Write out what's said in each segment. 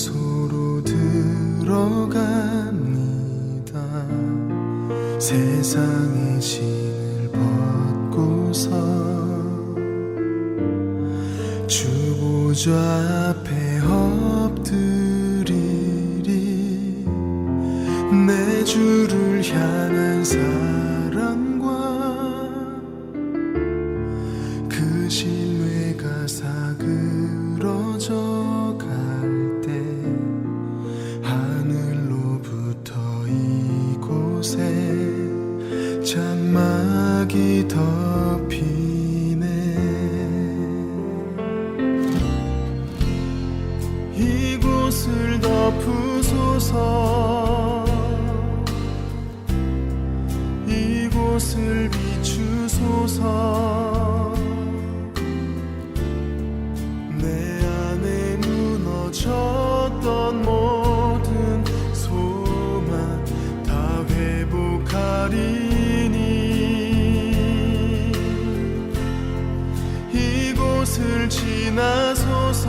장소로 들어갑니다. 세상의 신을 벗고서 주 보좌 앞에 엎드리리. 내 주를 향한 사랑과 그 신뢰가 사그러져 갈 때 하늘로부터 이곳에 장막이 덮이네. 이곳을 덮으소서. 이곳을 비추소서. 내 안에 무너졌던 모든 소망 다 회복하리니. 이곳을 지나소서.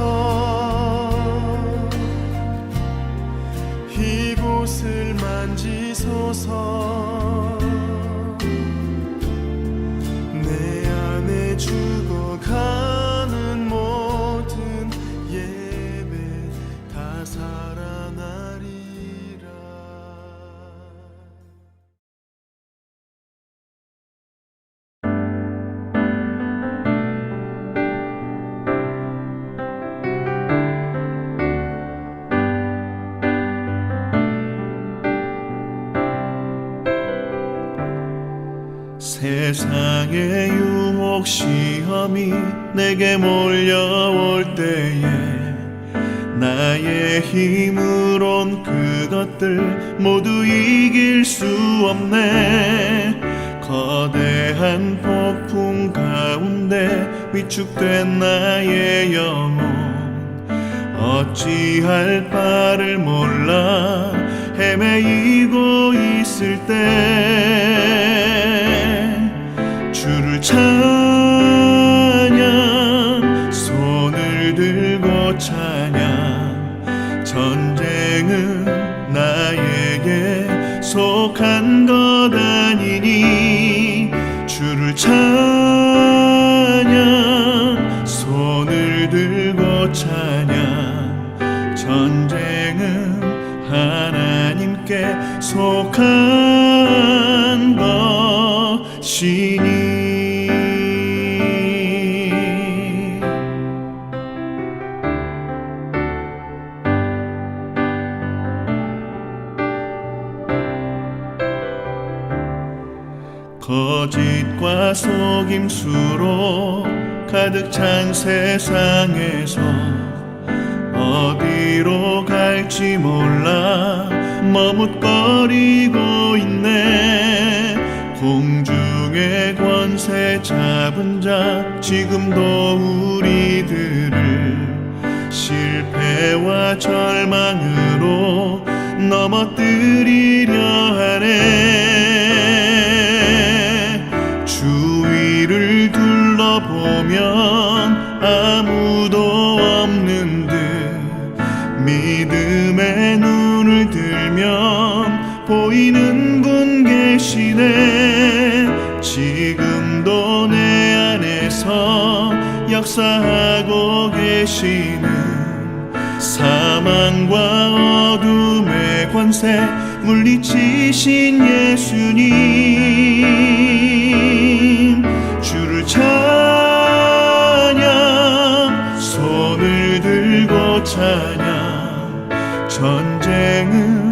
이곳을 만지소서. 내 안에 죽어가는 모든 예배 다 살아나리라. 세상의 유혹 시험이 내게 몰려올 때에 나의 힘으론 그것들 모두 이길 수 없네. 거대한 폭풍 가운데 위축된 나의 영혼 어찌할 바를 몰라 헤매이고 있을 때 주를 찬양, 손을 들고 찬양. 전쟁은 나에게 속한 것 아니니. 주를 찬양, 손을 들고 찬양. 전쟁은 하나님께 속한 것이니. 거짓과 속임수로 가득 찬 세상에서 어디로 갈지 몰라 머뭇거리고 있네. 공중의 권세 잡은 자 지금도 우리들을 실패와 절망으로 넘어뜨리려 하네. 주위를 둘러보면 아무도 없는 듯 믿음의 눈을 들면 보이는 분 계시네. 지금도 내 안에서 역사하고 계시는 사망과 어둠의 권세 물리치신 예수님. 주를 찬양, 손을 들고 찬양. 전쟁은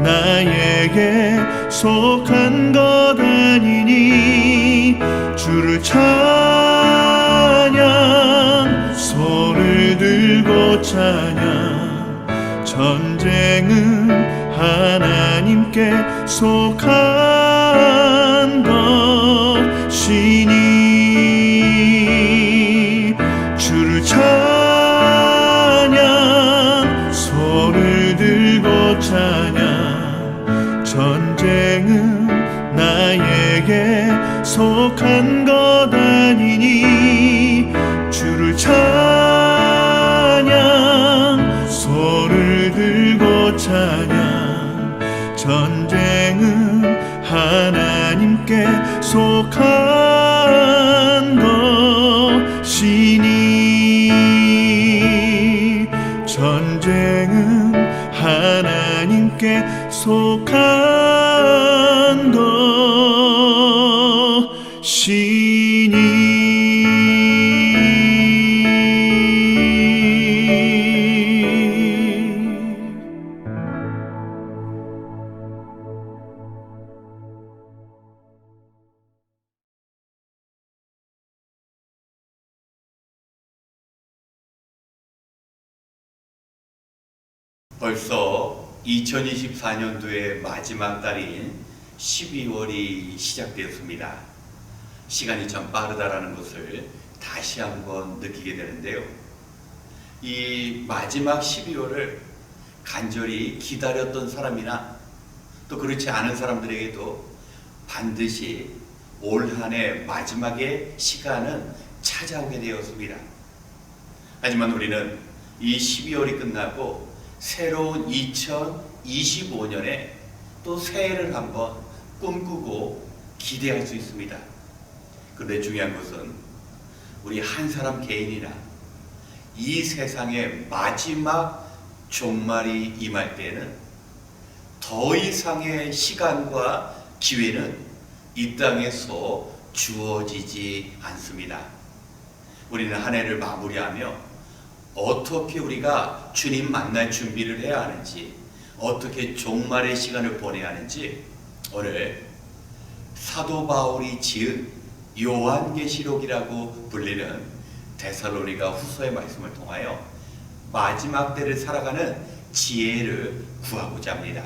나에게 속한 것 아니니. 주를 찬양, 손을 들고 찬양. 전쟁은 하나님께 속한 것이니. 주를 찬양, 손을 들고 찬양. 전쟁은 나에게 속한 것 아니니. 주를 찬양, 손을 찬양. 전쟁은 하나님께 속한 것이니, 전쟁은 하나님께 속한 것이니. 벌써 2024년도의 마지막 달인 12월이 시작되었습니다. 시간이 참 빠르다라는 것을 다시 한번 느끼게 되는데요. 이 마지막 12월을 간절히 기다렸던 사람이나 또 그렇지 않은 사람들에게도 반드시 올 한 해 마지막의 시간은 찾아오게 되었습니다. 하지만 우리는 이 12월이 끝나고 새로운 2025년에 또 새해를 한번 꿈꾸고 기대할 수 있습니다. 그런데 중요한 것은 우리 한 사람 개인이나 이 세상의 마지막 종말이 임할 때에는 더 이상의 시간과 기회는 이 땅에서 주어지지 않습니다. 우리는 한 해를 마무리하며 어떻게 우리가 주님 만날 준비를 해야 하는지, 어떻게 종말의 시간을 보내야 하는지 오늘 사도 바울이 지은 요한계시록이라고 불리는 데살로니가 후서의 말씀을 통하여 마지막 때를 살아가는 지혜를 구하고자 합니다.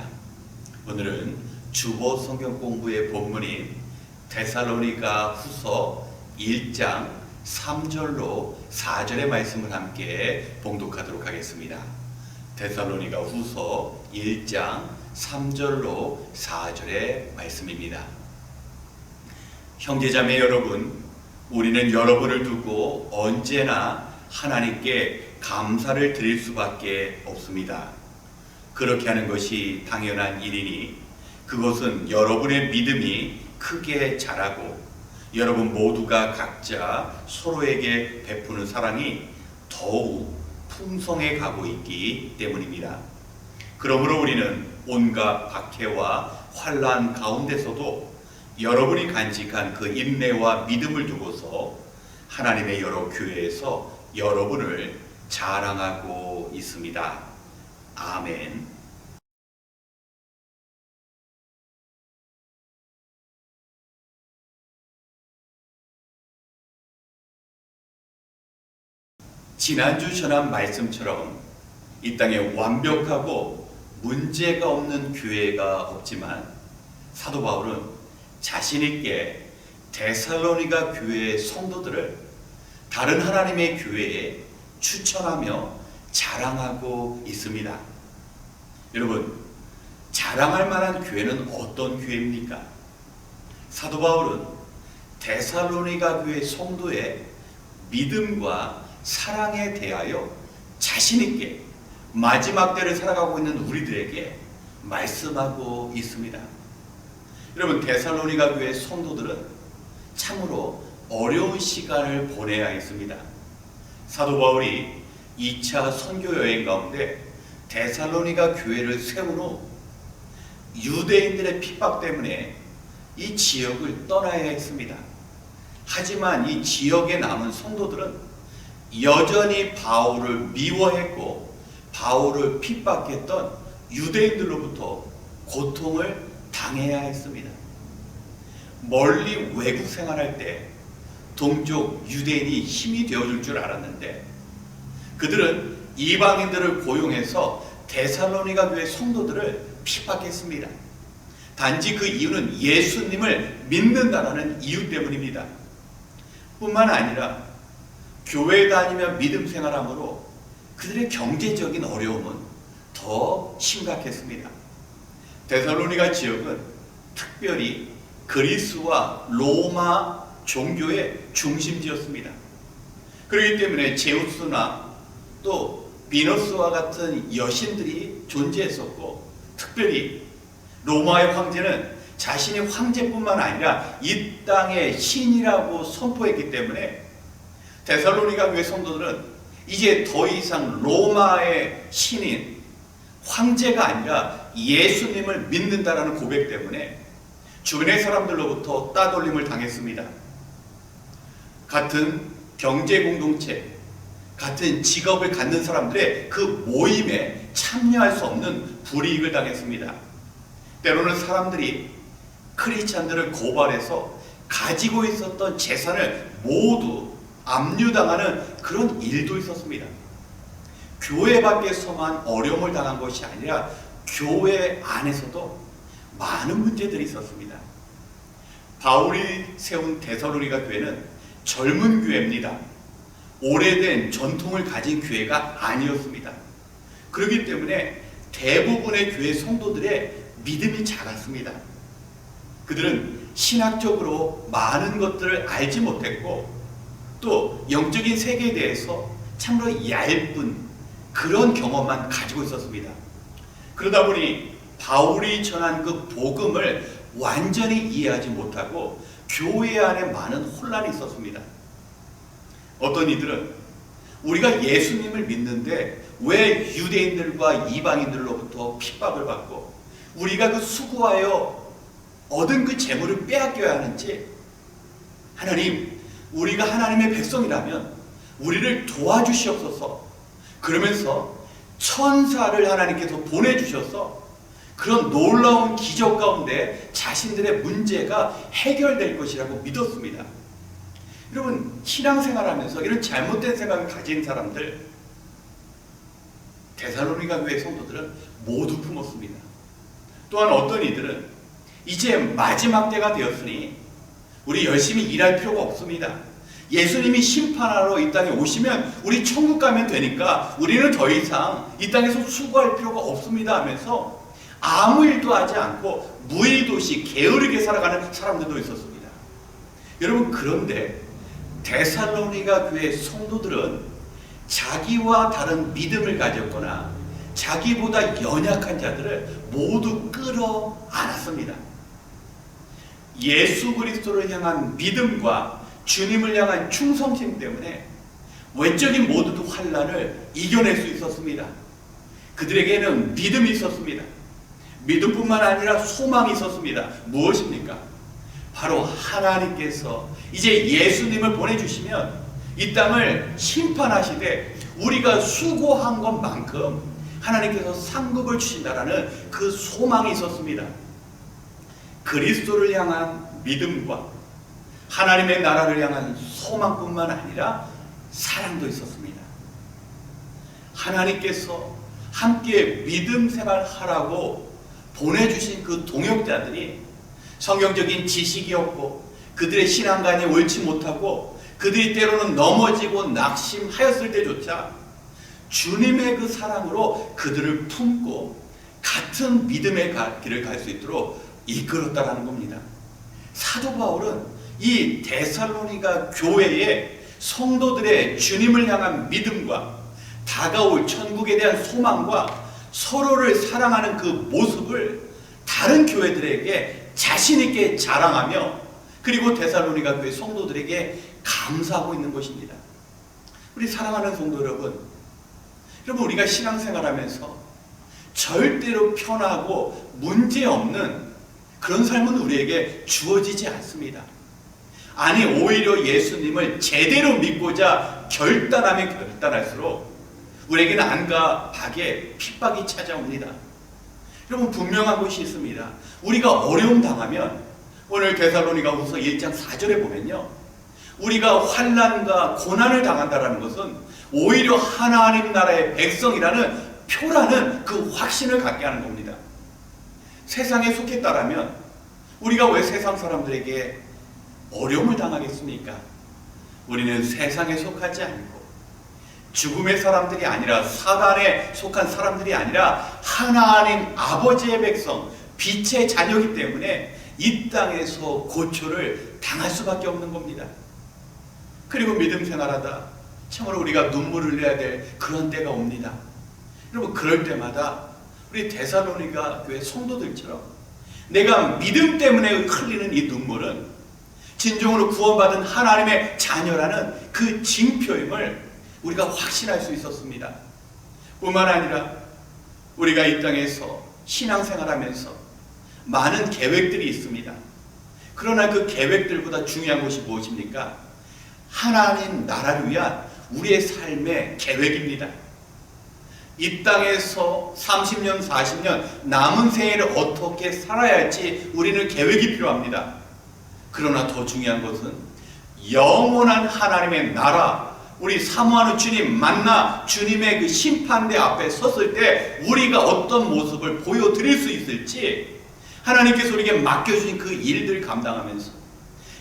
오늘은 주보 성경 공부의 본문인 데살로니가 후서 1장 3절로 4절의 말씀을 함께 봉독하도록 하겠습니다. 데살로니가 후서 1장 3절로 4절의 말씀입니다. 형제자매 여러분, 우리는 여러분을 두고 언제나 하나님께 감사를 드릴 수밖에 없습니다. 그렇게 하는 것이 당연한 일이니 그것은 여러분의 믿음이 크게 자라고 여러분 모두가 각자 서로에게 베푸는 사랑이 더욱 풍성해 가고 있기 때문입니다. 그러므로 우리는 온갖 박해와 환난 가운데서도 여러분이 간직한 그 인내와 믿음을 두고서 하나님의 여러 교회에서 여러분을 자랑하고 있습니다. 아멘. 지난주 전한 말씀처럼 이 땅에 완벽하고 문제가 없는 교회가 없지만 사도 바울은 자신 있게 데살로니가 교회의 성도들을 다른 하나님의 교회에 추천하며 자랑하고 있습니다. 여러분, 자랑할 만한 교회는 어떤 교회입니까? 사도 바울은 데살로니가 교회 성도의 믿음과 사랑에 대하여 자신있게 마지막 때를 살아가고 있는 우리들에게 말씀하고 있습니다. 여러분, 데살로니가 교회 성도들은 참으로 어려운 시간을 보내야 했습니다. 사도 바울이 2차 선교 여행 가운데 데살로니가 교회를 세운 후 유대인들의 핍박 때문에 이 지역을 떠나야 했습니다. 하지만 이 지역에 남은 성도들은 여전히 바울을 미워했고 바울을 핍박했던 유대인들로부터 고통을 당해야 했습니다. 멀리 외국 생활할 때 동족 유대인이 힘이 되어줄 줄 알았는데 그들은 이방인들을 고용해서 데살로니가 교회 성도들을 핍박했습니다. 단지 그 이유는 예수님을 믿는다라는 이유 때문입니다. 뿐만 아니라 교회 다니며 믿음 생활함으로 그들의 경제적인 어려움은 더 심각했습니다. 데살로니가 지역은 특별히 그리스와 로마 종교의 중심지였습니다. 그렇기 때문에 제우스나 또 비너스와 같은 여신들이 존재했었고, 특별히 로마의 황제는 자신이 황제뿐만 아니라 이 땅의 신이라고 선포했기 때문에 데살로니가 교회 성도들은 이제 더 이상 로마의 신인 황제가 아니라 예수님을 믿는다라는 고백 때문에 주변의 사람들로부터 따돌림을 당했습니다. 같은 경제 공동체, 같은 직업을 갖는 사람들의 그 모임에 참여할 수 없는 불이익을 당했습니다. 때로는 사람들이 크리스찬들을 고발해서 가지고 있었던 재산을 모두 압류당하는 그런 일도 있었습니다. 교회 밖에서만 어려움을 당한 것이 아니라 교회 안에서도 많은 문제들이 있었습니다. 바울이 세운 데살로니가 교회는 젊은 교회입니다. 오래된 전통을 가진 교회가 아니었습니다. 그렇기 때문에 대부분의 교회 성도들의 믿음이 작았습니다. 그들은 신학적으로 많은 것들을 알지 못했고 또 영적인 세계에 대해서 참으로 얇은 그런 경험만 가지고 있었습니다. 그러다 보니 바울이 전한 그 복음을 완전히 이해하지 못하고 교회 안에 많은 혼란이 있었습니다. 어떤 이들은 우리가 예수님을 믿는데 왜 유대인들과 이방인들로부터 핍박을 받고 우리가 그 수고하여 얻은 그 재물을 빼앗겨야 하는지, 하나님, 우리가 하나님의 백성이라면 우리를 도와주시옵소서, 그러면서 천사를 하나님께서 보내주셔서 그런 놀라운 기적 가운데 자신들의 문제가 해결될 것이라고 믿었습니다. 여러분, 신앙생활하면서 이런 잘못된 생각을 가진 사람들, 데살로니가 교회 성도들은 모두 품었습니다. 또한 어떤 이들은 이제 마지막 때가 되었으니 우리 열심히 일할 필요가 없습니다. 예수님이 심판하러 이 땅에 오시면 우리 천국 가면 되니까 우리는 더 이상 이 땅에서 수고할 필요가 없습니다 하면서 아무 일도 하지 않고 무의도시 게으르게 살아가는 사람들도 있었습니다. 여러분, 그런데 데살로니가 교회 성도들은 자기와 다른 믿음을 가졌거나 자기보다 연약한 자들을 모두 끌어안았습니다. 예수 그리스도를 향한 믿음과 주님을 향한 충성심 때문에 외적인 모든 환난을 이겨낼 수 있었습니다. 그들에게는 믿음이 있었습니다. 믿음뿐만 아니라 소망이 있었습니다. 무엇입니까? 바로 하나님께서 이제 예수님을 보내주시면 이 땅을 심판하시되 우리가 수고한 것만큼 하나님께서 상급을 주신다라는 그 소망이 있었습니다. 그리스도를 향한 믿음과 하나님의 나라를 향한 소망뿐만 아니라 사랑도 있었습니다. 하나님께서 함께 믿음 생활하라고 보내주신 그 동역자들이 성경적인 지식이 없고 그들의 신앙관이 옳지 못하고 그들이 때로는 넘어지고 낙심하였을 때조차 주님의 그 사랑으로 그들을 품고 같은 믿음의 길을 갈 수 있도록 이끌었다라는 겁니다. 사도 바울은 이 데살로니가 교회의 성도들의 주님을 향한 믿음과 다가올 천국에 대한 소망과 서로를 사랑하는 그 모습을 다른 교회들에게 자신 있게 자랑하며 그리고 데살로니가 교회 성도들에게 감사하고 있는 것입니다. 우리 사랑하는 성도 여러분, 우리가 신앙생활하면서 절대로 편하고 문제없는 그런 삶은 우리에게 주어지지 않습니다. 아니, 오히려 예수님을 제대로 믿고자 결단하면 결단할수록 우리에게는 안과 박의 핍박이 찾아옵니다. 여러분, 분명한 것이 있습니다. 우리가 어려움 당하면 오늘 데살로니가후서 1장 4절에 보면요, 우리가 환난과 고난을 당한다는 것은 오히려 하나님 나라의 백성이라는 표라는 그 확신을 갖게 하는 겁니다. 세상에 속했다라면 우리가 왜 세상 사람들에게 어려움을 당하겠습니까? 우리는 세상에 속하지 않고 죽음의 사람들이 아니라 사단에 속한 사람들이 아니라 하나님 아버지의 백성, 빛의 자녀이기 때문에 이 땅에서 고초를 당할 수밖에 없는 겁니다. 그리고 믿음 생활하다 참으로 우리가 눈물을 흘려야 될 그런 때가 옵니다. 여러분, 그럴 때마다 우리 데살로니가 교회 성도들처럼 내가 믿음 때문에 흘리는 이 눈물은 진정으로 구원받은 하나님의 자녀라는 그 징표임을 우리가 확신할 수 있었습니다. 뿐만 아니라 우리가 이 땅에서 신앙생활하면서 많은 계획들이 있습니다. 그러나 그 계획들보다 중요한 것이 무엇입니까? 하나님 나라를 위한 우리의 삶의 계획입니다. 이 땅에서 30년, 40년 남은 생애를 어떻게 살아야 할지 우리는 계획이 필요합니다. 그러나 더 중요한 것은 영원한 하나님의 나라, 우리 사모하는 주님 만나 주님의 그 심판대 앞에 섰을 때 우리가 어떤 모습을 보여드릴 수 있을지, 하나님께서 우리에게 맡겨주신 그 일들을 감당하면서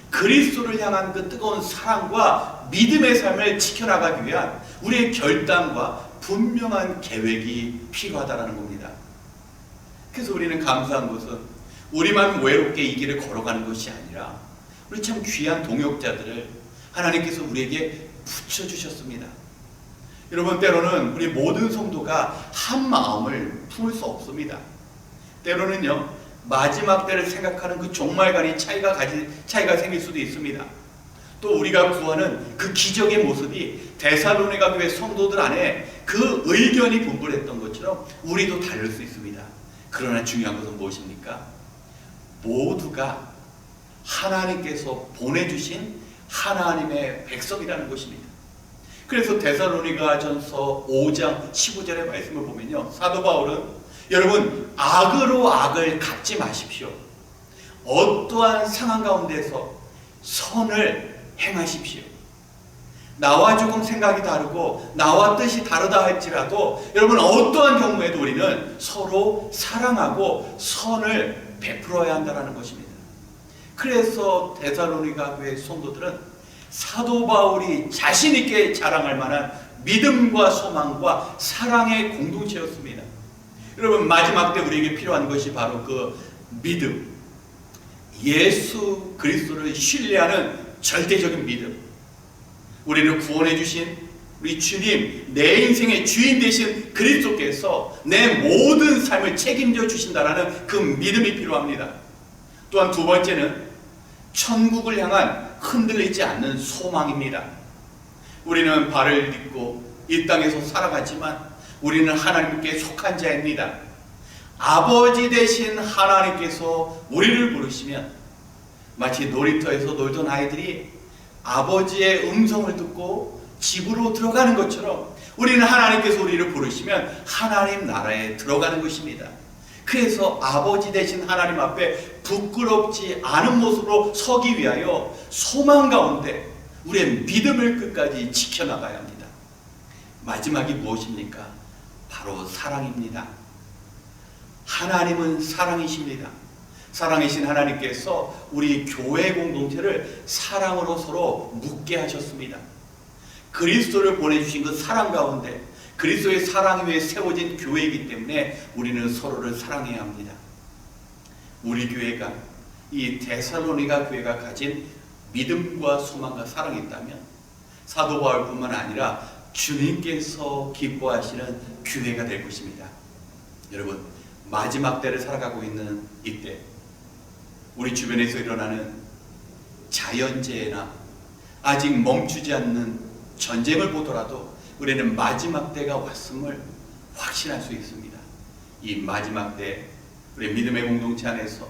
그리스도를 향한 그 뜨거운 사랑과 믿음의 삶을 지켜나가기 위한 우리의 결단과 분명한 계획이 필요하다는 겁니다. 그래서 우리는 감사한 것은 우리만 외롭게 이 길을 걸어가는 것이 아니라 우리 참 귀한 동역자들을 하나님께서 우리에게 붙여주셨습니다. 여러분, 때로는 우리 모든 성도가 한 마음을 품을 수 없습니다. 때로는요, 마지막 때를 생각하는 그 종말간이 차이가 생길 수도 있습니다. 또 우리가 구하는 그 기적의 모습이 데살로니가 교회 성도들 안에 그 의견이 분분했던 것처럼 우리도 다를 수 있습니다. 그러나 중요한 것은 무엇입니까? 모두가 하나님께서 보내주신 하나님의 백성이라는 것입니다. 그래서 데살로니가전서 5장 15절의 말씀을 보면요, 사도 바울은 여러분, 악으로 악을 갚지 마십시오. 어떠한 상황 가운데서 선을 행하십시오. 나와 조금 생각이 다르고 나와 뜻이 다르다 할지라도 여러분, 어떠한 경우에도 우리는 서로 사랑하고 선을 베풀어야 한다는 것입니다. 그래서 데살로니가 교회 성도들은 사도 바울이 자신 있게 자랑할 만한 믿음과 소망과 사랑의 공동체였습니다. 여러분, 마지막 때 우리에게 필요한 것이 바로 그 믿음, 예수 그리스도를 신뢰하는 절대적인 믿음, 우리를 구원해 주신 우리 주님, 내 인생의 주인 되신 그리스도께서 내 모든 삶을 책임져 주신다라는 그 믿음이 필요합니다. 또한 두 번째는 천국을 향한 흔들리지 않는 소망입니다. 우리는 발을 딛고 이 땅에서 살아가지만 우리는 하나님께 속한 자입니다. 아버지 되신 하나님께서 우리를 부르시면 마치 놀이터에서 놀던 아이들이 아버지의 음성을 듣고 집으로 들어가는 것처럼 우리는 하나님께서 우리를 부르시면 하나님 나라에 들어가는 것입니다. 그래서 아버지 되신 하나님 앞에 부끄럽지 않은 모습으로 서기 위하여 소망 가운데 우리의 믿음을 끝까지 지켜나가야 합니다. 마지막이 무엇입니까? 바로 사랑입니다. 하나님은 사랑이십니다. 사랑이신 하나님께서 우리 교회 공동체를 사랑으로 서로 묶게 하셨습니다. 그리스도를 보내주신 그 사랑 가운데 그리스도의 사랑 위에 세워진 교회이기 때문에 우리는 서로를 사랑해야 합니다. 우리 교회가 이 데살로니가 교회가 가진 믿음과 소망과 사랑이 있다면 사도 바울뿐만 아니라 주님께서 기뻐하시는 교회가 될 것입니다. 여러분, 마지막 때를 살아가고 있는 이때 우리 주변에서 일어나는 자연재해나 아직 멈추지 않는 전쟁을 보더라도 우리는 마지막 때가 왔음을 확신할 수 있습니다. 이 마지막 때 우리 믿음의 공동체 안에서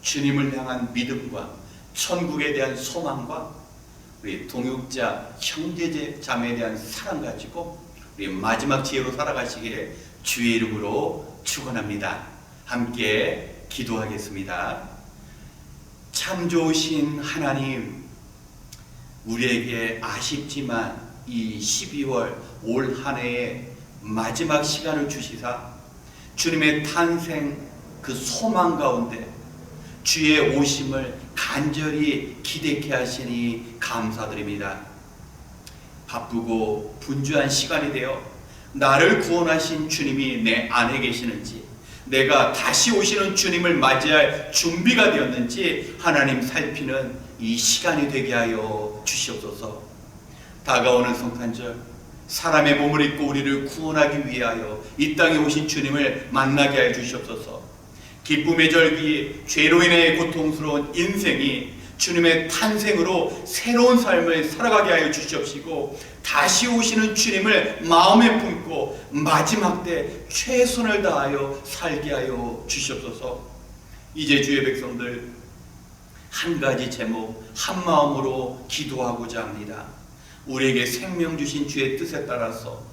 주님을 향한 믿음과 천국에 대한 소망과 우리 동역자 형제 자매에 대한 사랑 가지고 우리 마지막 지혜로 살아가시기에 주의 이름으로 축원합니다. 함께 기도하겠습니다. 참 좋으신 하나님, 우리에게 아쉽지만 이 12월 올 한 해의 마지막 시간을 주시사 주님의 탄생 그 소망 가운데 주의 오심을 간절히 기대케 하시니 감사드립니다. 바쁘고 분주한 시간이 되어 나를 구원하신 주님이 내 안에 계시는지, 내가 다시 오시는 주님을 맞이할 준비가 되었는지 하나님 살피는 이 시간이 되게 하여 주시옵소서. 다가오는 성탄절, 사람의 몸을 입고 우리를 구원하기 위하여 이 땅에 오신 주님을 만나게 하여 주시옵소서. 기쁨의 절기, 죄로 인해 고통스러운 인생이 주님의 탄생으로 새로운 삶을 살아가게 하여 주시옵시고, 다시 오시는 주님을 마음에 품고 마지막 때 최선을 다하여 살게 하여 주시옵소서. 이제 주의 백성들 한 가지 제목, 한 마음으로 기도하고자 합니다. 우리에게 생명 주신 주의 뜻에 따라서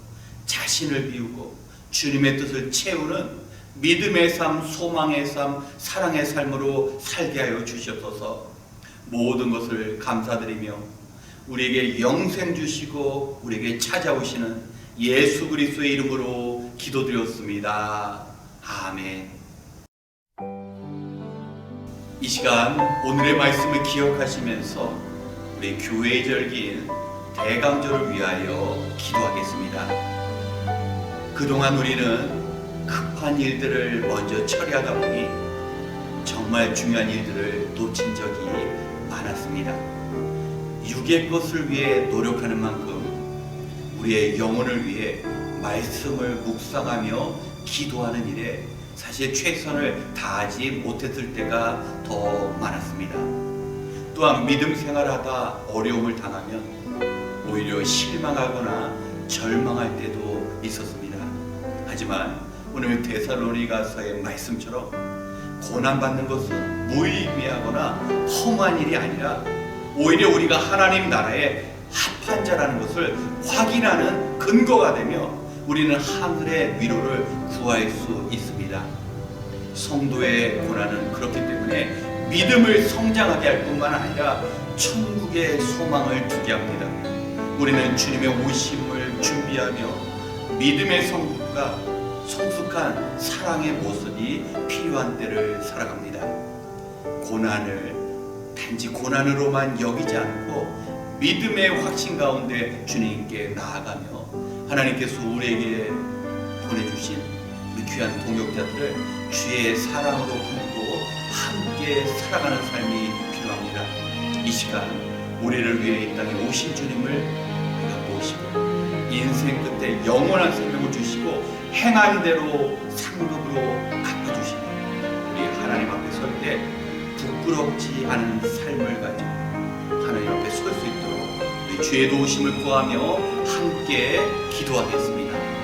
자신을 비우고 주님의 뜻을 채우는 믿음의 삶, 소망의 삶, 사랑의 삶으로 살게 하여 주시옵소서. 모든 것을 감사드리며 우리에게 영생 주시고 우리에게 찾아오시는 예수 그리스도의 이름으로 기도드렸습니다. 아멘. 이 시간 오늘의 말씀을 기억하시면서 우리 교회의 절기인 대강절을 위하여 기도하겠습니다. 그동안 우리는 급한 일들을 먼저 처리하다 보니 정말 중요한 일들을 놓친 적이 많았습니다. 육의 것을 위해 노력하는 만큼 우리의 영혼을 위해 말씀을 묵상하며 기도하는 일에 사실 최선을 다하지 못했을 때가 더 많았습니다. 또한 믿음 생활하다 어려움을 당하면 오히려 실망하거나 절망할 때도 있었습니다. 하지만 오늘 데살로니가서의 말씀처럼 고난받는 것은 무의미하거나 험한 일이 아니라 오히려 우리가 하나님 나라의 합한 자라는 것을 확인하는 근거가 되며 우리는 하늘의 위로를 구할 수 있습니다. 성도의 고난은 그렇기 때문에 믿음을 성장하게 할 뿐만 아니라 천국의 소망을 두게 합니다. 우리는 주님의 오심을 준비하며 믿음의 성숙과 성숙한 사랑의 모습이 필요한 때를 살아갑니다. 고난을 단지 고난으로만 여기지 않고 믿음의 확신 가운데 주님께 나아가며 하나님께서 우리에게 보내주신 우리 귀한 동역자들을 주의 사랑으로 품고 함께 살아가는 삶이 필요합니다. 이 시간 우리를 위해 이 땅에 오신 주님을 우리가 모시고 인생 끝에 영원한 생명을 주시고 행한 대로 상급으로 갚아주시는 우리 하나님 앞에 설 때 부끄럽지 않은 삶을 가지고 하나님 앞에 설 수 있도록 우리 주의 도우심을 구하며 함께 기도하겠습니다.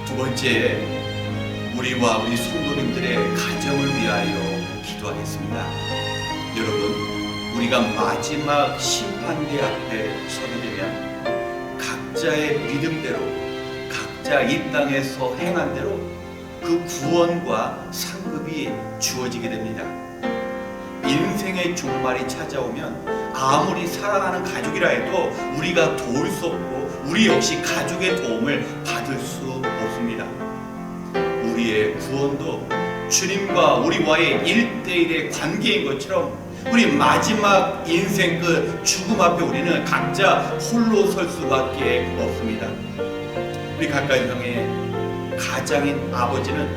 두 번째, 우리와 우리 성도님들의 가정을 위하여 기도하겠습니다. 여러분, 우리가 마지막 심판대 앞에 서게 되면 각자의 믿음대로, 각자 이 땅에서 행한 대로 그 구원과 상급이 주어지게 됩니다. 인생의 종말이 찾아오면 아무리 사랑하는 가족이라 해도 우리가 도울 수 없고 우리 역시 가족의 도움을 받을 수 없습니다. 우리의 구원도 주님과 우리와의 1대1의 관계인 것처럼 우리 마지막 인생 그 죽음 앞에 우리는 각자 홀로 설 수밖에 없습니다. 우리 가까이형의 가장인 아버지는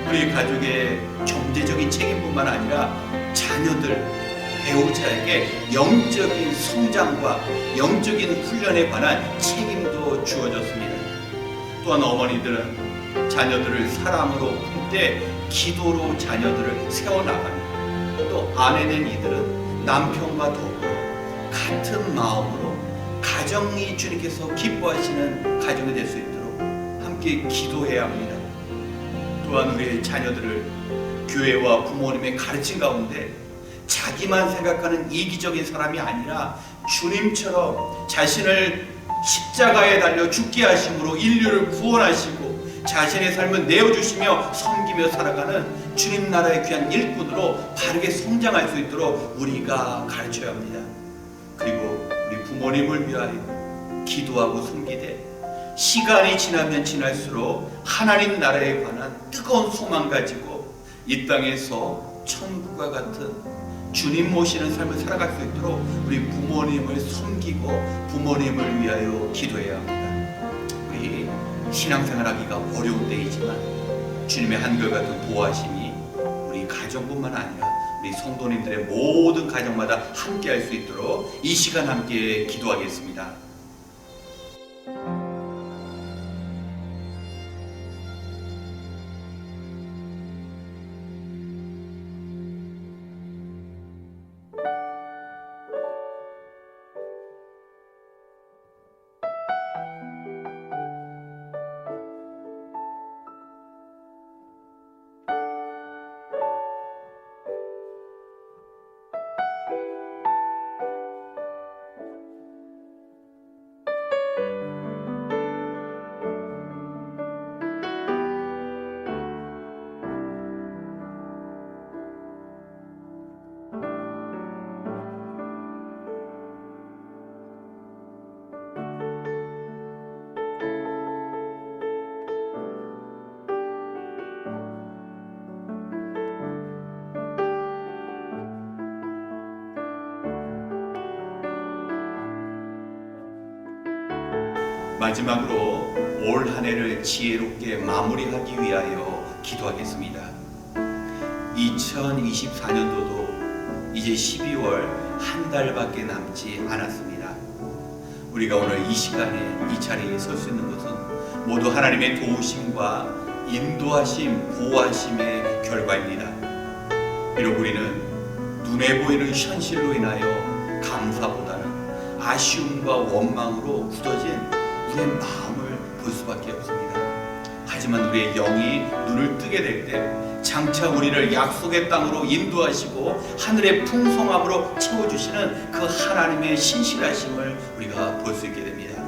우리 가족의 경제적인 책임뿐만 아니라 자녀들, 배우자에게 영적인 성장과 영적인 훈련에 관한 책임도 주어졌습니다. 또한 어머니들은 자녀들을 사랑으로 품되 기도로 자녀들을 세워나가며 또 아내된 이들은 남편과 더불어 같은 마음으로 가정이 주님께서 기뻐하시는 가정이 될 수 있도록 함께 기도해야 합니다. 또한 우리의 자녀들을 교회와 부모님의 가르침 가운데 자기만 생각하는 이기적인 사람이 아니라 주님처럼 자신을 십자가에 달려 죽게 하심으로 인류를 구원하시고 자신의 삶을 내어주시며 섬기며 살아가는 주님 나라의 귀한 일꾼으로 바르게 성장할 수 있도록 우리가 가르쳐야 합니다. 그리고 우리 부모님을 위하여 기도하고 섬기되 시간이 지나면 지날수록 하나님 나라에 관한 뜨거운 소망 가지고 이 땅에서 천국과 같은 주님 모시는 삶을 살아갈 수 있도록 우리 부모님을 섬기고 부모님을 위하여 기도해야 합니다. 우리 신앙생활하기가 어려운 때이지만 주님의 한결같은 보호하심이 우리 가정뿐만 아니라 우리 성도님들의 모든 가정마다 함께 할 수 있도록 이 시간 함께 기도하겠습니다. 마지막으로 올 한 해를 지혜롭게 마무리하기 위하여 기도하겠습니다. 2024년도도 이제 12월 한 달밖에 남지 않았습니다. 우리가 오늘 이 시간에 이 자리에 설 수 있는 것은 모두 하나님의 도우심과 인도하심, 보호하심의 결과입니다. 비록 우리는 눈에 보이는 현실로 인하여 감사보다는 아쉬움과 원망으로 굳어진 우리의 마음을 볼 수밖에 없습니다. 하지만 우리의 영이 눈을 뜨게 될 때 장차 우리를 약속의 땅으로 인도하시고 하늘의 풍성함으로 채워주시는 그 하나님의 신실하심을 우리가 볼 수 있게 됩니다.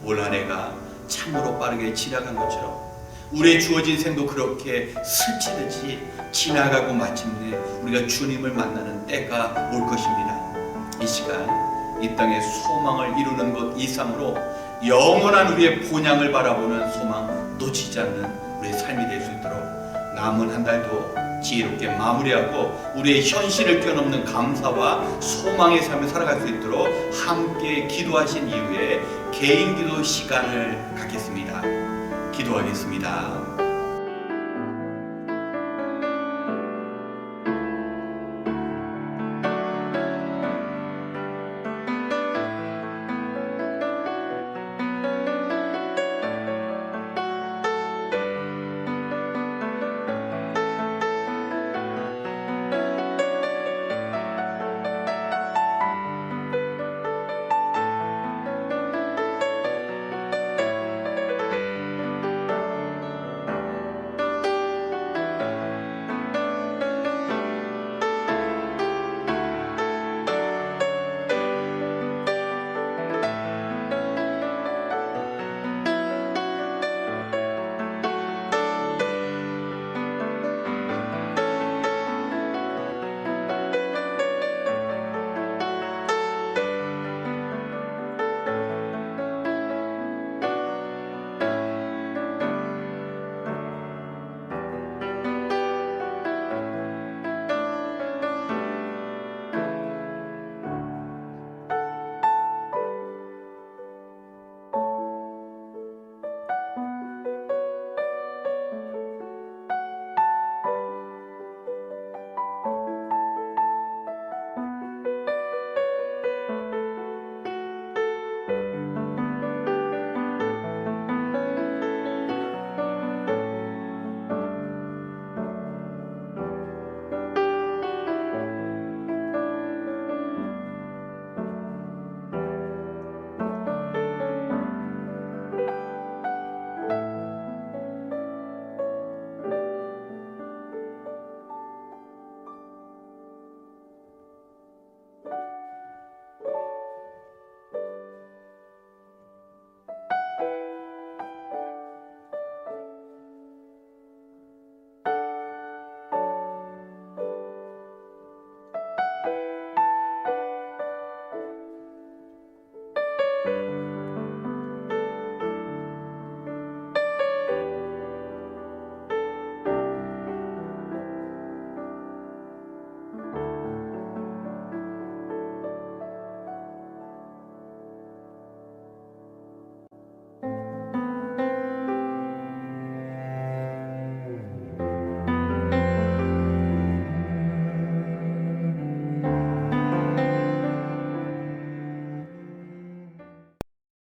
올 한 해가 참으로 빠르게 지나간 것처럼 우리의 주어진 생도 그렇게 스치듯이 지나가고 마침내 우리가 주님을 만나는 때가 올 것입니다. 이 시간 이 땅의 소망을 이루는 것 이상으로 영원한 우리의 본향을 바라보는 소망 놓치지 않는 우리의 삶이 될 수 있도록 남은 한 달도 지혜롭게 마무리하고 우리의 현실을 뛰어넘는 감사와 소망의 삶을 살아갈 수 있도록 함께 기도하신 이후에 개인 기도 시간을 갖겠습니다. 기도하겠습니다.